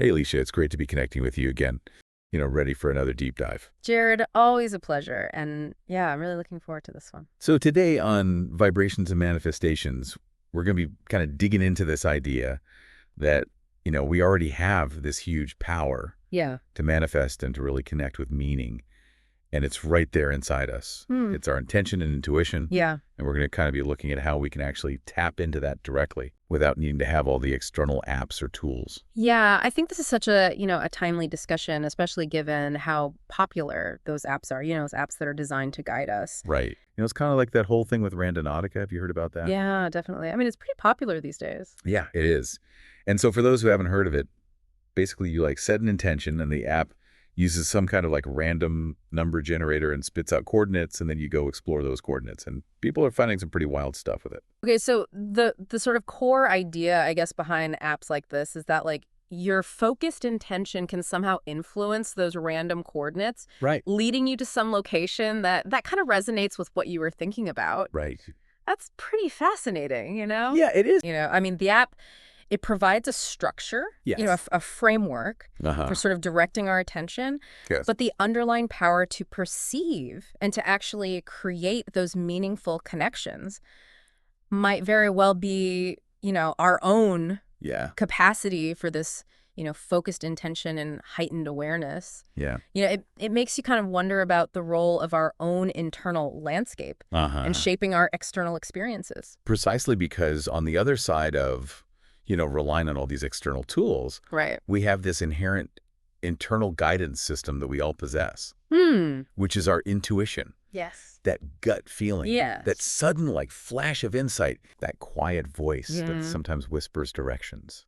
Hey, Alicia, it's great to be connecting with you again. Ready for another deep dive. Jared, always a pleasure. And yeah, I'm really looking forward to this one. So today on Vibrations and Manifestations, we're going to be kind of digging into this idea that, we already have this huge power to manifest and to really connect with meaning. And it's right there inside us. It's our intention and intuition. Yeah. And we're going to kind of be looking at how we can actually tap into that directly without needing to have all the external apps or tools. Yeah, I think this is such a timely discussion, especially given how popular those apps are, those apps that are designed to guide us. Right. It's kind of like that whole thing with Randonautica. Have you heard about that? Yeah, definitely. I mean, it's pretty popular these days. Yeah, it is. And so for those who haven't heard of it, basically you set an intention and the app uses some kind of random number generator and spits out coordinates, and then you go explore those coordinates. And people are finding some pretty wild stuff with it. Okay, so the sort of core idea, I guess, behind apps like this is that your focused intention can somehow influence those random coordinates, Right. leading you to some location that kind of resonates with what you were thinking about. Right. That's pretty fascinating, Yeah, it is. I mean, the app, it provides a structure, Yes. a framework for sort of directing our attention, Yes. but the underlying power to perceive and to actually create those meaningful connections might very well be, our own capacity for this, focused intention and heightened awareness. Yeah. It makes you kind of wonder about the role of our own internal landscape and shaping our external experiences. Precisely because on the other side of relying on all these external tools, Right. we have this inherent internal guidance system that we all possess, which is our intuition. Yes. That gut feeling, Yes. that sudden flash of insight, that quiet voice that sometimes whispers directions,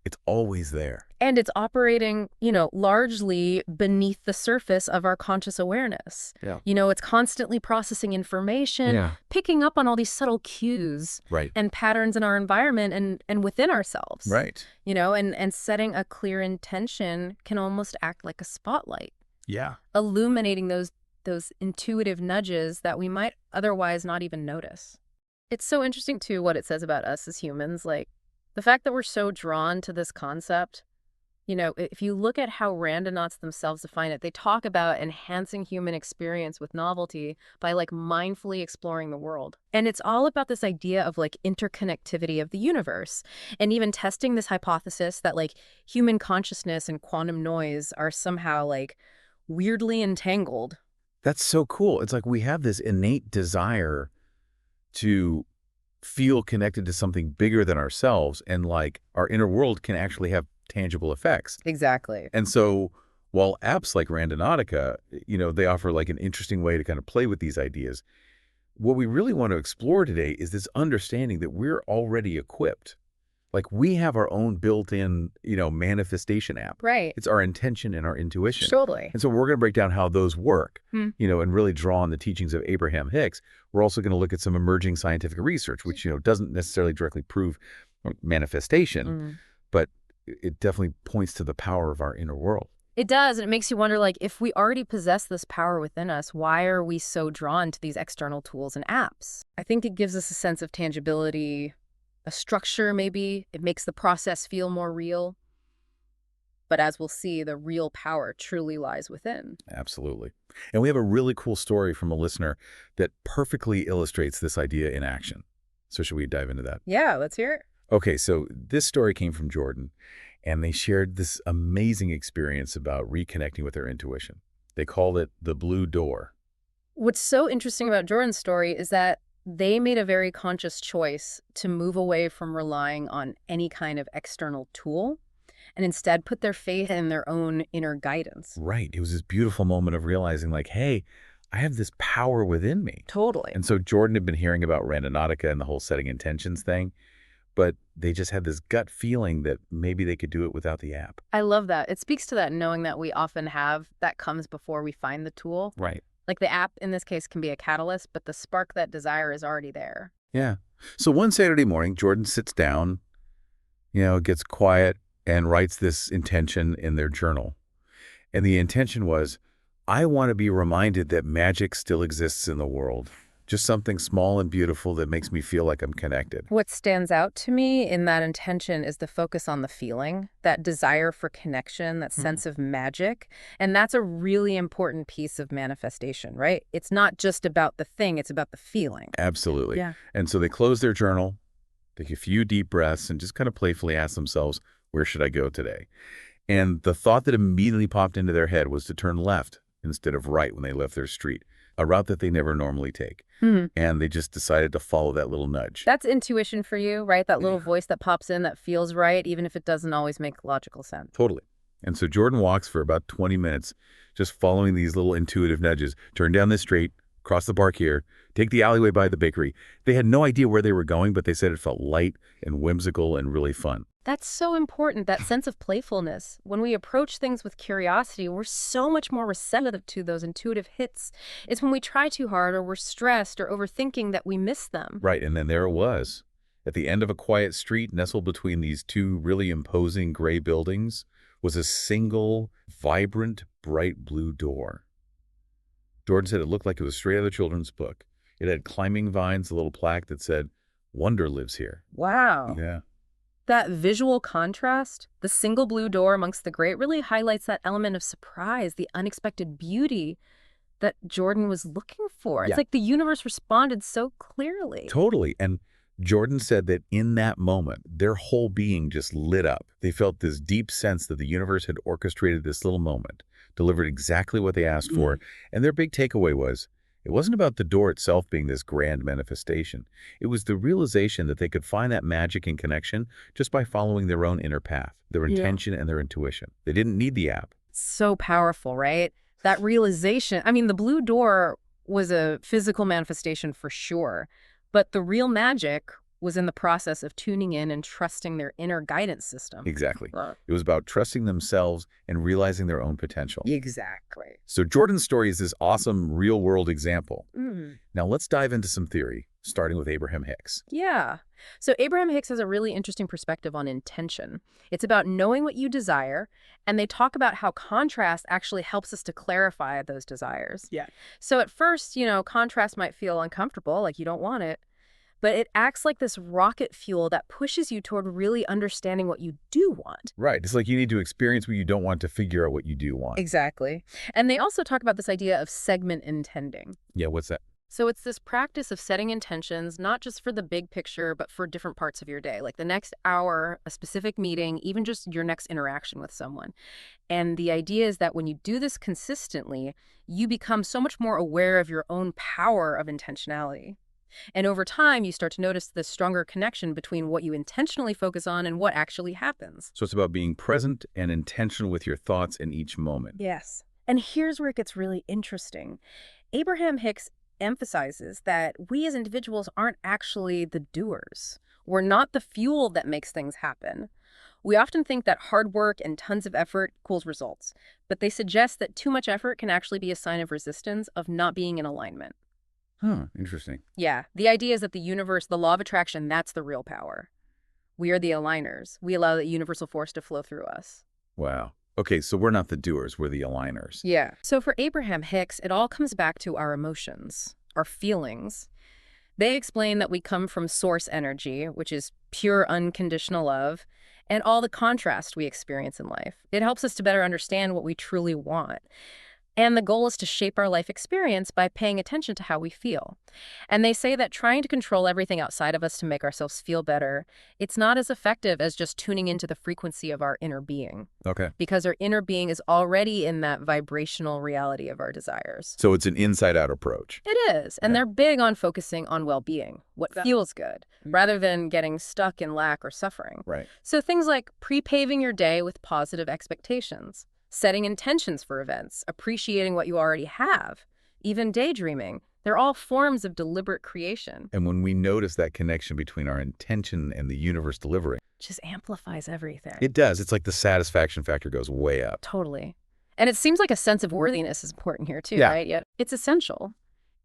It's always there. And it's operating, largely beneath the surface of our conscious awareness. Yeah. It's constantly processing information, picking up on all these subtle cues Right. and patterns in our environment and within ourselves. Right. And setting a clear intention can almost act like a spotlight, Yeah. illuminating those intuitive nudges that we might otherwise not even notice. It's so interesting, too, what it says about us as humans, the fact that we're so drawn to this concept. If you look at how randonauts themselves define it, they talk about enhancing human experience with novelty by mindfully exploring the world. And it's all about this idea of interconnectivity of the universe, and even testing this hypothesis that human consciousness and quantum noise are somehow weirdly entangled. That's so cool. It's we have this innate desire to feel connected to something bigger than ourselves, and our inner world can actually have tangible effects. Exactly. And so while apps like Randonautica, they offer an interesting way to kind of play with these ideas, what we really want to explore today is this understanding that we're already equipped. We have our own built-in, manifestation app. Right. It's our intention and our intuition. Totally. And so we're going to break down how those work, and really draw on the teachings of Abraham Hicks. We're also going to look at some emerging scientific research, which, doesn't necessarily directly prove manifestation, but it definitely points to the power of our inner world. It does, and it makes you wonder, if we already possess this power within us, why are we so drawn to these external tools and apps? I think it gives us a sense of tangibility, a structure maybe. It makes the process feel more real. But as we'll see, the real power truly lies within. Absolutely. And we have a really cool story from a listener that perfectly illustrates this idea in action. So should we dive into that? Yeah, let's hear it. Okay, so this story came from Jordan, and they shared this amazing experience about reconnecting with their intuition. They called it the blue door. What's so interesting about Jordan's story is that they made a very conscious choice to move away from relying on any kind of external tool and instead put their faith in their own inner guidance. Right. It was this beautiful moment of realizing hey, I have this power within me. Totally. And so Jordan had been hearing about Randonautica and the whole setting intentions thing, but they just had this gut feeling that maybe they could do it without the app. I love that. It speaks to that knowing that we often have that comes before we find the tool. Right. The app, in this case, can be a catalyst, but the spark, that desire, is already there. Yeah. So one Saturday morning, Jordan sits down, gets quiet, and writes this intention in their journal. And the intention was, I want to be reminded that magic still exists in the world. Just something small and beautiful that makes me feel like I'm connected. What stands out to me in that intention is the focus on the feeling, that desire for connection, that sense of magic. And that's a really important piece of manifestation, right? It's not just about the thing, it's about the feeling. Absolutely. Yeah. And so they close their journal, take a few deep breaths, and just kind of playfully ask themselves, where should I go today? And the thought that immediately popped into their head was to turn left instead of right when they left their street, a route that they never normally take. And they just decided to follow that little nudge. That's intuition for you, right? That little voice that pops in that feels right, even if it doesn't always make logical sense. Totally. And so Jordan walks for about 20 minutes, just following these little intuitive nudges. Turn down this street, cross the park here, take the alleyway by the bakery. They had no idea where they were going, but they said it felt light and whimsical and really fun. That's so important, that sense of playfulness. When we approach things with curiosity, we're so much more receptive to those intuitive hits. It's when we try too hard or we're stressed or overthinking that we miss them. Right, and then there it was. At the end of a quiet street, nestled between these two really imposing gray buildings, was a single, vibrant, bright blue door. Jordan said it looked like it was straight out of a children's book. It had climbing vines, a little plaque that said, "Wonder lives here." Wow. Yeah. That visual contrast, the single blue door amongst the gray, it really highlights that element of surprise, the unexpected beauty that Jordan was looking for. It's like the universe responded so clearly. Totally. And Jordan said that in that moment, their whole being just lit up. They felt this deep sense that the universe had orchestrated this little moment, delivered exactly what they asked for. And their big takeaway was, it wasn't about the door itself being this grand manifestation. It was the realization that they could find that magic and connection just by following their own inner path, their intention and their intuition. They didn't need the app. So powerful, right? That realization. I mean, the blue door was a physical manifestation for sure, but the real magic was in the process of tuning in and trusting their inner guidance system. Exactly. It was about trusting themselves and realizing their own potential. Exactly. So Jordan's story is this awesome real-world example. Now let's dive into some theory, starting with Abraham Hicks. Yeah. So Abraham Hicks has a really interesting perspective on intention. It's about knowing what you desire, and they talk about how contrast actually helps us to clarify those desires. Yeah. So at first, contrast might feel uncomfortable, like you don't want it, but it acts like this rocket fuel that pushes you toward really understanding what you do want. Right. It's like you need to experience what you don't want to figure out what you do want. Exactly. And they also talk about this idea of segment intending. Yeah, what's that? So it's this practice of setting intentions, not just for the big picture, but for different parts of your day, like the next hour, a specific meeting, even just your next interaction with someone. And the idea is that when you do this consistently, you become so much more aware of your own power of intentionality. And over time, you start to notice the stronger connection between what you intentionally focus on and what actually happens. So it's about being present and intentional with your thoughts in each moment. Yes. And here's where it gets really interesting. Abraham Hicks emphasizes that we as individuals aren't actually the doers. We're not the fuel that makes things happen. We often think that hard work and tons of effort equals results, but they suggest that too much effort can actually be a sign of resistance, of not being in alignment. Huh, interesting. Yeah, the idea is that the universe, the law of attraction, that's the real power. We are the aligners. We allow the universal force to flow through us. Wow. Okay, so we're not the doers, we're the aligners. Yeah. So for Abraham Hicks, it all comes back to our emotions, our feelings. They explain that we come from source energy, which is pure unconditional love, and all the contrast we experience in life. It helps us to better understand what we truly want. And the goal is to shape our life experience by paying attention to how we feel. And they say that trying to control everything outside of us to make ourselves feel better, it's not as effective as just tuning into the frequency of our inner being. Okay. Because our inner being is already in that vibrational reality of our desires. So it's an inside-out approach. It is. And they're big on focusing on well-being, what feels good, rather than getting stuck in lack or suffering. Right. So things like pre-paving your day with positive expectations, setting intentions for events, appreciating what you already have, even daydreaming. They're all forms of deliberate creation. And when we notice that connection between our intention and the universe delivering, It just amplifies everything. it does. It's like the satisfaction factor goes way up. Totally. And it seems like a sense of worthiness is important here too, Yeah. right? Yet it's essential.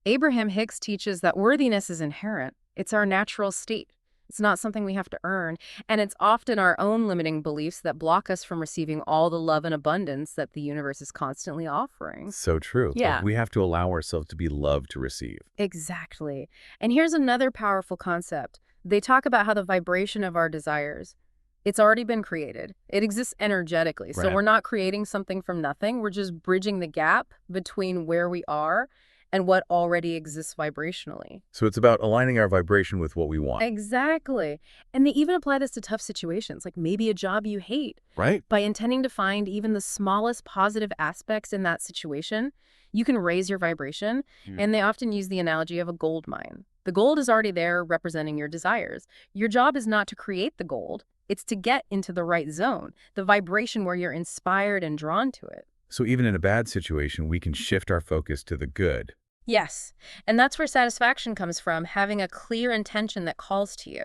Abraham Hicks teaches that worthiness is inherent. It's our natural state. It's not something we have to earn. And it's often our own limiting beliefs that block us from receiving all the love and abundance that the universe is constantly offering. So true. Yeah. We have to allow ourselves to be loved to receive. Exactly. And here's another powerful concept. They talk about how the vibration of our desires, it's already been created. It exists energetically. So Right. we're not creating something from nothing. We're just bridging the gap between where we are and what already exists vibrationally. So it's about aligning our vibration with what we want. Exactly. And they even apply this to tough situations, like maybe a job you hate. Right? By intending to find even the smallest positive aspects in that situation, you can raise your vibration. And they often use the analogy of a gold mine. The gold is already there representing your desires. Your job is not to create the gold. It's to get into the right zone, the vibration where you're inspired and drawn to it. So even in a bad situation, we can shift our focus to the good. Yes. And that's where satisfaction comes from, having a clear intention that calls to you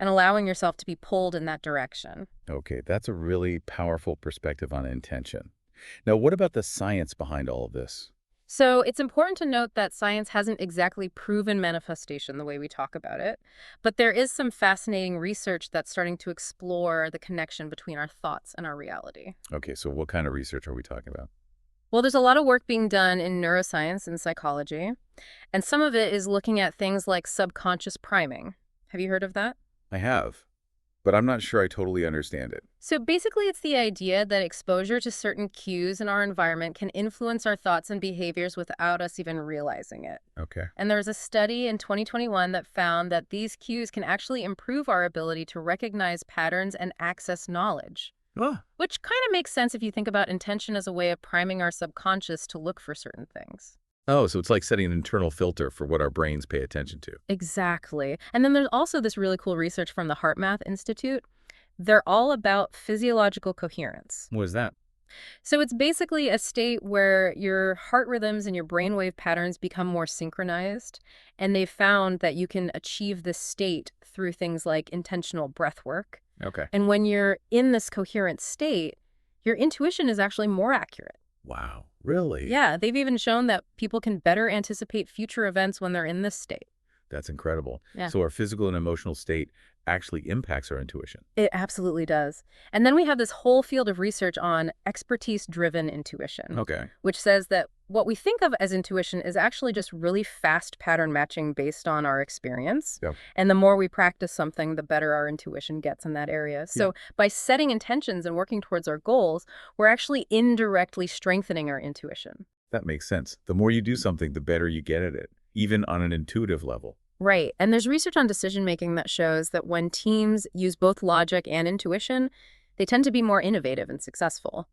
and allowing yourself to be pulled in that direction. Okay, that's a really powerful perspective on intention. Now, what about the science behind all of this? So it's important to note that science hasn't exactly proven manifestation the way we talk about it, but there is some fascinating research that's starting to explore the connection between our thoughts and our reality. Okay, so what kind of research are we talking about? Well, there's a lot of work being done in neuroscience and psychology, and some of it is looking at things like subconscious priming. Have you heard of that? I have, but I'm not sure I totally understand it. So basically, it's the idea that exposure to certain cues in our environment can influence our thoughts and behaviors without us even realizing it. Okay. And there was a study in 2021 that found that these cues can actually improve our ability to recognize patterns and access knowledge. Oh. Which kind of makes sense if you think about intention as a way of priming our subconscious to look for certain things. Oh, so it's like setting an internal filter for what our brains pay attention to. Exactly. And then there's also this really cool research from the HeartMath Institute. They're all about physiological coherence. What is that? So it's basically a state where your heart rhythms and your brainwave patterns become more synchronized. And they found that you can achieve this state through things like intentional breath work. Okay. And when you're in this coherent state, your intuition is actually more accurate. Wow. Really? Yeah, they've even shown that people can better anticipate future events when they're in this state. That's incredible. Yeah. So our physical and emotional state actually impacts our intuition. It absolutely does. And then we have this whole field of research on expertise-driven intuition, Okay. which says that what we think of as intuition is actually just really fast pattern matching based on our experience. Yep. And the more we practice something, the better our intuition gets in that area. So by setting intentions and working towards our goals, we're actually indirectly strengthening our intuition. That makes sense. The more you do something, the better you get at it, even on an intuitive level. Right. And there's research on decision-making that shows that when teams use both logic and intuition, they tend to be more innovative and successful.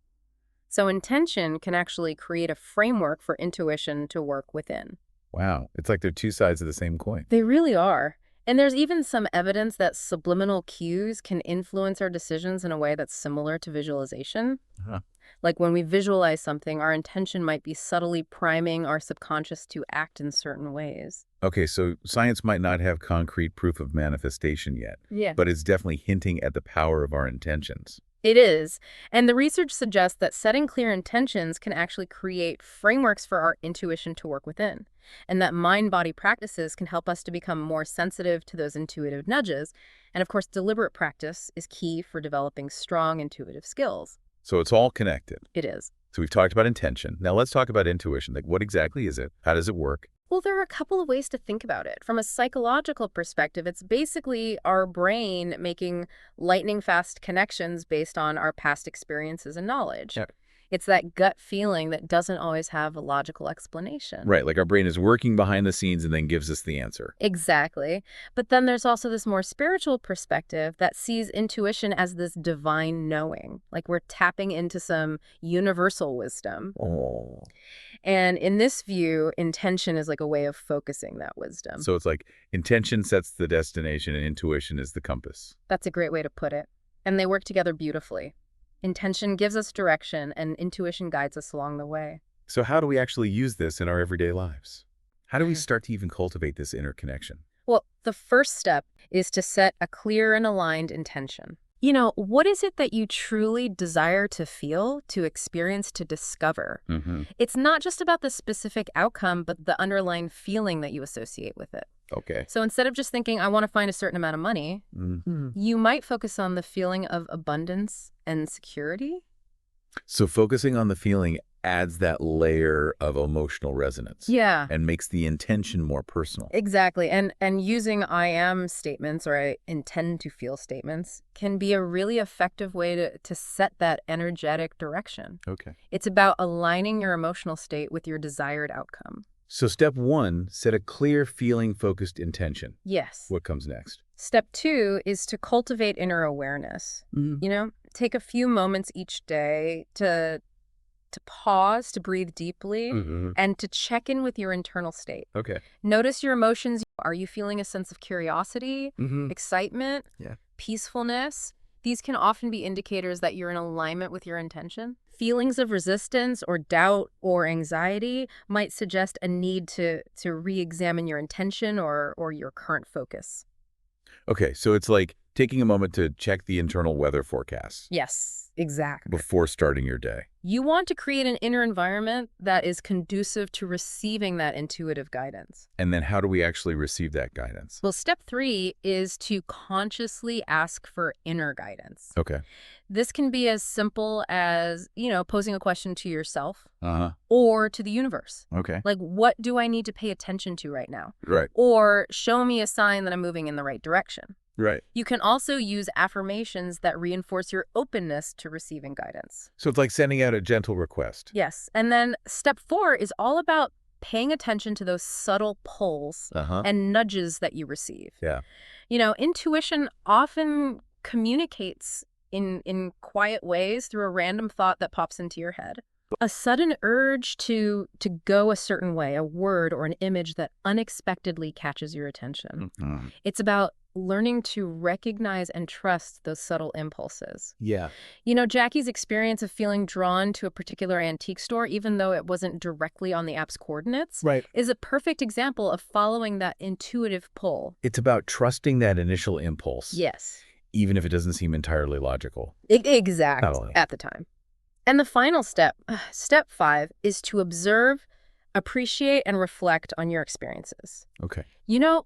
So intention can actually create a framework for intuition to work within. Wow. It's like they're two sides of the same coin. They really are. And there's even some evidence that subliminal cues can influence our decisions in a way that's similar to visualization. Huh. Like when we visualize something, our intention might be subtly priming our subconscious to act in certain ways. Okay, so science might not have concrete proof of manifestation yet, Yeah. but it's definitely hinting at the power of our intentions. It is. And the research suggests that setting clear intentions can actually create frameworks for our intuition to work within. And that mind-body practices can help us to become more sensitive to those intuitive nudges. And of course, deliberate practice is key for developing strong intuitive skills. So it's all connected. It is. So we've talked about intention. Now let's talk about intuition. Like, what exactly is it? How does it work? Well, there are a couple of ways to think about it. From a psychological perspective, it's basically our brain making lightning-fast connections based on our past experiences and knowledge. Yep. It's that gut feeling that doesn't always have a logical explanation. Right, like our brain is working behind the scenes and then gives us the answer. Exactly. But then there's also this more spiritual perspective that sees intuition as this divine knowing, like we're tapping into some universal wisdom. Oh. And in this view, intention is like a way of focusing that wisdom. So it's like intention sets the destination and intuition is the compass. That's a great way to put it. And they work together beautifully. Intention gives us direction, and intuition guides us along the way. So how do we actually use this in our everyday lives? How do we start to even cultivate this inner connection? Well, the first step is to set a clear and aligned intention. What is it that you truly desire to feel, to experience, to discover? Mm-hmm. It's not just about the specific outcome, but the underlying feeling that you associate with it. Okay. So instead of just thinking, I want to find a certain amount of money, you might focus on the feeling of abundance and security. So focusing on the feeling adds that layer of emotional resonance. Yeah. And makes the intention more personal. Exactly. And using I am statements or I intend to feel statements can be a really effective way to set that energetic direction. Okay. It's about aligning your emotional state with your desired outcome. So step 1, set a clear feeling-focused intention. Yes. What comes next? Step 2 is to cultivate inner awareness. Take a few moments each day to pause, to breathe deeply, and to check in with your internal state. Okay. Notice your emotions. Are you feeling a sense of curiosity, Mm-hmm. excitement, Yeah. peacefulness? These can often be indicators that you're in alignment with your intention. Feelings of resistance or doubt or anxiety might suggest a need to re-examine your intention or your current focus. Okay, so it's like taking a moment to check the internal weather forecast. Yes, exactly. Before starting your day. You want to create an inner environment that is conducive to receiving that intuitive guidance. And then how do we actually receive that guidance? Well, step 3 is to consciously ask for inner guidance. Okay. This can be as simple as, posing a question to yourself Uh-huh. or to the universe. Okay. Like, what do I need to pay attention to right now? Right. Or show me a sign that I'm moving in the right direction. Right. You can also use affirmations that reinforce your openness to receiving guidance. So it's like sending out a gentle request. Yes. And then step 4 is all about paying attention to those subtle pulls and nudges that you receive. Yeah. Intuition often communicates in quiet ways through a random thought that pops into your head. A sudden urge to go a certain way, a word or an image that unexpectedly catches your attention. Mm-hmm. It's about learning to recognize and trust those subtle impulses. Yeah. Jackie's experience of feeling drawn to a particular antique store, even though it wasn't directly on the app's coordinates, is a perfect example of following that intuitive pull. It's about trusting that initial impulse. Yes. Even if it doesn't seem entirely logical. Exactly. At the time. And the final step, step 5, is to observe, appreciate, and reflect on your experiences. Okay.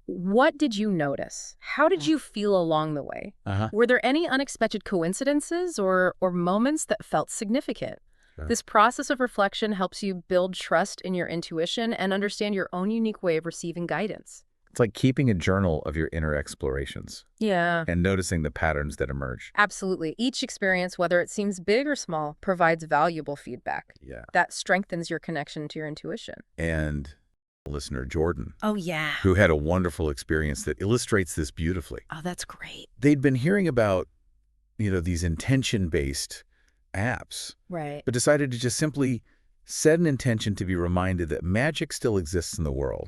What did you notice? How did you feel along the way? Were there any unexpected coincidences or moments that felt significant? Sure. This process of reflection helps you build trust in your intuition and understand your own unique way of receiving guidance. It's like keeping a journal of your inner explorations. Yeah. And noticing the patterns that emerge. Absolutely. Each experience, whether it seems big or small, provides valuable feedback. Yeah. That strengthens your connection to your intuition. And listener Jordan. Oh, yeah. Who had a wonderful experience that illustrates this beautifully. Oh, that's great. They'd been hearing about, these intention-based apps. Right. But decided to just simply set an intention to be reminded that magic still exists in the world.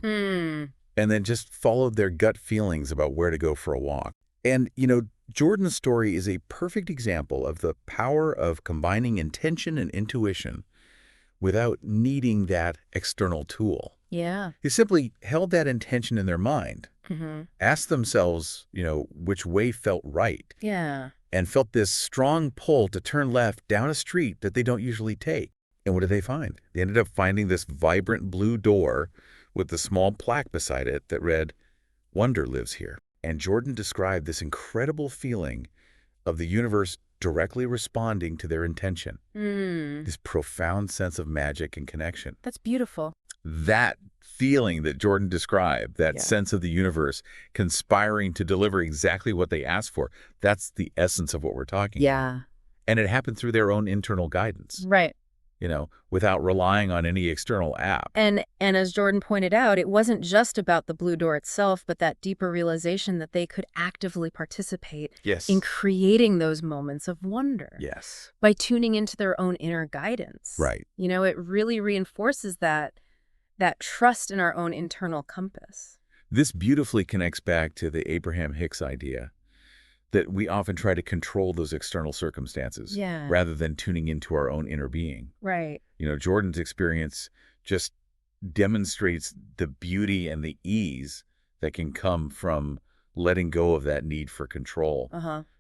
And then just followed their gut feelings about where to go for a walk. And, Jordan's story is a perfect example of the power of combining intention and intuition without needing that external tool. Yeah. They simply held that intention in their mind, asked themselves, which way felt right. Yeah. And felt this strong pull to turn left down a street that they don't usually take. And what did they find? They ended up finding this vibrant blue door with a small plaque beside it that read, "Wonder lives here." And Jordan described this incredible feeling of the universe directly responding to their intention. This profound sense of magic and connection. That's beautiful. That feeling that Jordan described, that sense of the universe conspiring to deliver exactly what they asked for, that's the essence of what we're talking about. And it happened through their own internal guidance. Right. Without relying on any external app. And as Jordan pointed out, it wasn't just about the blue door itself, but that deeper realization that they could actively participate in creating those moments of wonder. Yes. By tuning into their own inner guidance. Right. It really reinforces that trust in our own internal compass. This beautifully connects back to the Abraham Hicks idea that we often try to control those external circumstances rather than tuning into our own inner being. Right. Jordan's experience just demonstrates the beauty and the ease that can come from letting go of that need for control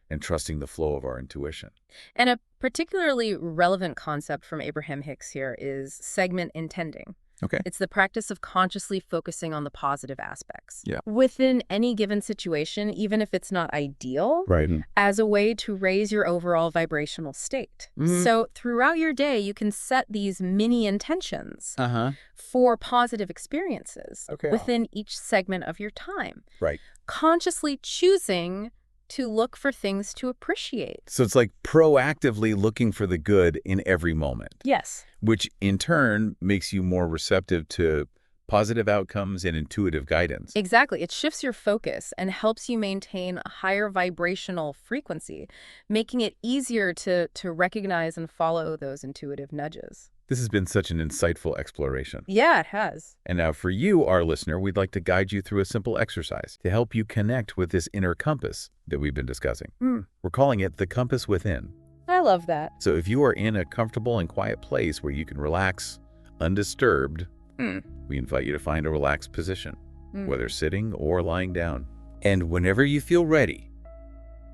and trusting the flow of our intuition. And a particularly relevant concept from Abraham Hicks here is segment intending. Okay. It's the practice of consciously focusing on the positive aspects Yeah. within any given situation, even if it's not ideal, Right. as a way to raise your overall vibrational state. Mhm. So throughout your day, you can set these mini intentions Uh-huh. for positive experiences Okay. within each segment of your time, Right. consciously choosing to look for things to appreciate. So it's like proactively looking for the good in every moment, Yes. which in turn makes you more receptive to positive outcomes and intuitive guidance. Exactly. It shifts your focus and helps you maintain a higher vibrational frequency, making it easier to recognize and follow those intuitive nudges. This has been such an insightful exploration. Yeah, it has. And now for you, our listener, we'd like to guide you through a simple exercise to help you connect with this inner compass that we've been discussing. We're calling it the compass within. I love that. So if you are in a comfortable and quiet place where you can relax undisturbed, we invite you to find a relaxed position, whether sitting or lying down. And whenever you feel ready,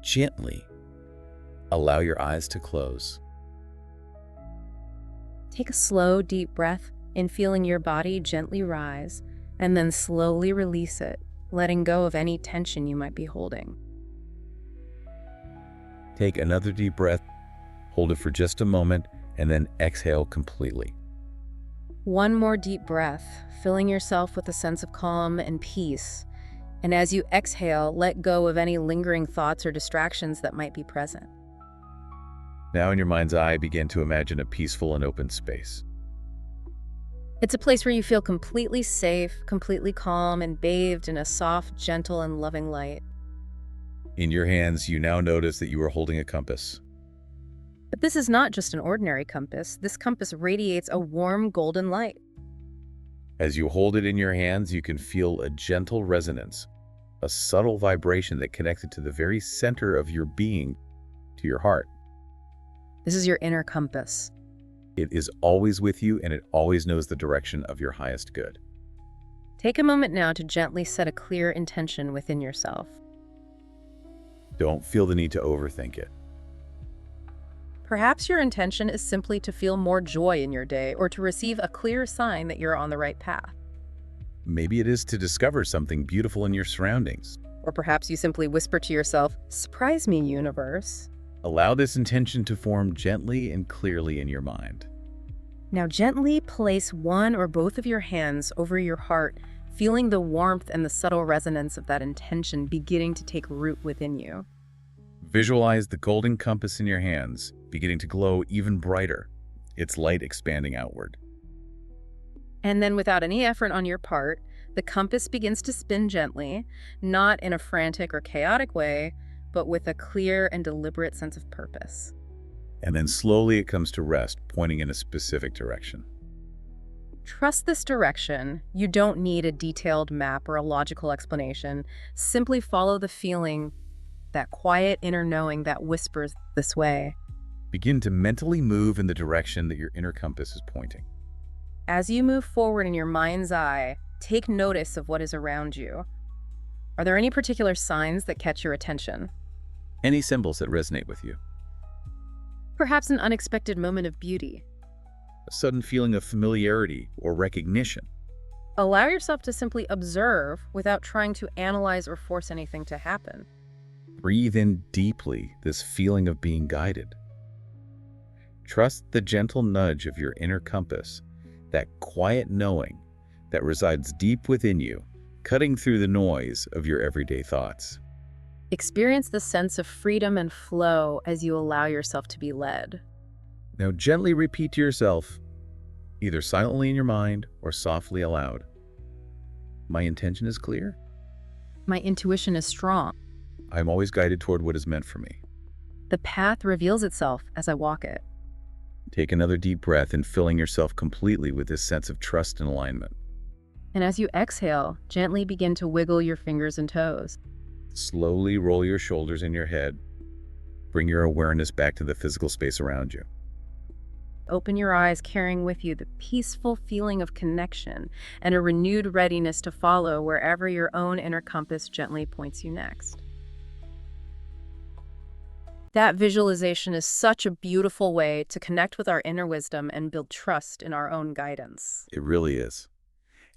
gently allow your eyes to close. Take a slow, deep breath in, feeling your body gently rise, and then slowly release it, letting go of any tension you might be holding. Take another deep breath, hold it for just a moment, and then exhale completely. One more deep breath, filling yourself with a sense of calm and peace. And as you exhale, let go of any lingering thoughts or distractions that might be present. Now in your mind's eye, begin to imagine a peaceful and open space. It's a place where you feel completely safe, completely calm, and bathed in a soft, gentle, and loving light. In your hands, you now notice that you are holding a compass. But this is not just an ordinary compass. This compass radiates a warm golden light. As you hold it in your hands, you can feel a gentle resonance, a subtle vibration that connects it to the very center of your being, to your heart. This is your inner compass. It is always with you, and it always knows the direction of your highest good. Take a moment now to gently set a clear intention within yourself. Don't feel the need to overthink it. Perhaps your intention is simply to feel more joy in your day or to receive a clear sign that you're on the right path. Maybe it is to discover something beautiful in your surroundings. Or perhaps you simply whisper to yourself, "Surprise me, universe." Allow this intention to form gently and clearly in your mind. Now gently place one or both of your hands over your heart, feeling the warmth and the subtle resonance of that intention beginning to take root within you. Visualize the golden compass in your hands beginning to glow even brighter, its light expanding outward. And then without any effort on your part, the compass begins to spin gently, not in a frantic or chaotic way, but with a clear and deliberate sense of purpose. And then slowly it comes to rest, pointing in a specific direction. Trust this direction. You don't need a detailed map or a logical explanation. Simply follow the feeling, that quiet inner knowing that whispers this way. Begin to mentally move in the direction that your inner compass is pointing. As you move forward in your mind's eye, take notice of what is around you. Are there any particular signs that catch your attention? Any symbols that resonate with you? Perhaps an unexpected moment of beauty. A sudden feeling of familiarity or recognition? Allow yourself to simply observe without trying to analyze or force anything to happen. Breathe in deeply this feeling of being guided. Trust the gentle nudge of your inner compass, that quiet knowing that resides deep within you, cutting through the noise of your everyday thoughts. Experience the sense of freedom and flow as you allow yourself to be led. Now gently repeat to yourself, either silently in your mind or softly aloud, "My intention is clear. My intuition is strong. I am always guided toward what is meant for me." The path reveals itself as I walk it. Take another deep breath in, filling yourself completely with this sense of trust and alignment. And as you exhale, gently begin to wiggle your fingers and toes. Slowly roll your shoulders in your head. Bring your awareness back to the physical space around you. Open your eyes, carrying with you the peaceful feeling of connection and a renewed readiness to follow wherever your own inner compass gently points you next. That visualization is such a beautiful way to connect with our inner wisdom and build trust in our own guidance. It really is.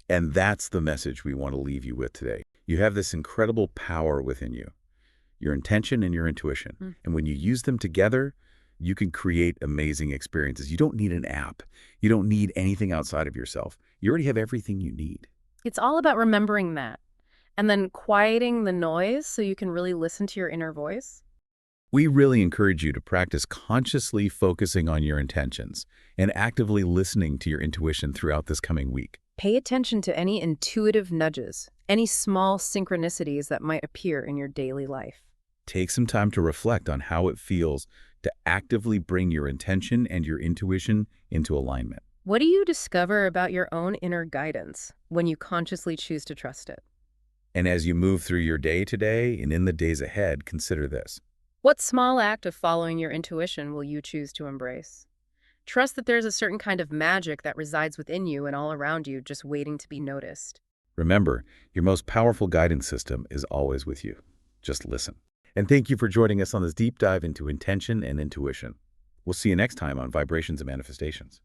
And that's the message we want to leave you with today. You have this incredible power within you, your intention and your intuition. And when you use them together, you can create amazing experiences. You don't need an app. You don't need anything outside of yourself. You already have everything you need. It's all about remembering that and then quieting the noise so you can really listen to your inner voice. We really encourage you to practice consciously focusing on your intentions and actively listening to your intuition throughout this coming week. Pay attention to any intuitive nudges, any small synchronicities that might appear in your daily life. Take some time to reflect on how it feels to actively bring your intention and your intuition into alignment. What do you discover about your own inner guidance when you consciously choose to trust it? And as you move through your day today and in the days ahead, consider this. What small act of following your intuition will you choose to embrace? Trust that there's a certain kind of magic that resides within you and all around you, just waiting to be noticed. Remember, your most powerful guidance system is always with you. Just listen. And thank you for joining us on this deep dive into intention and intuition. We'll see you next time on Vibrations and Manifestations.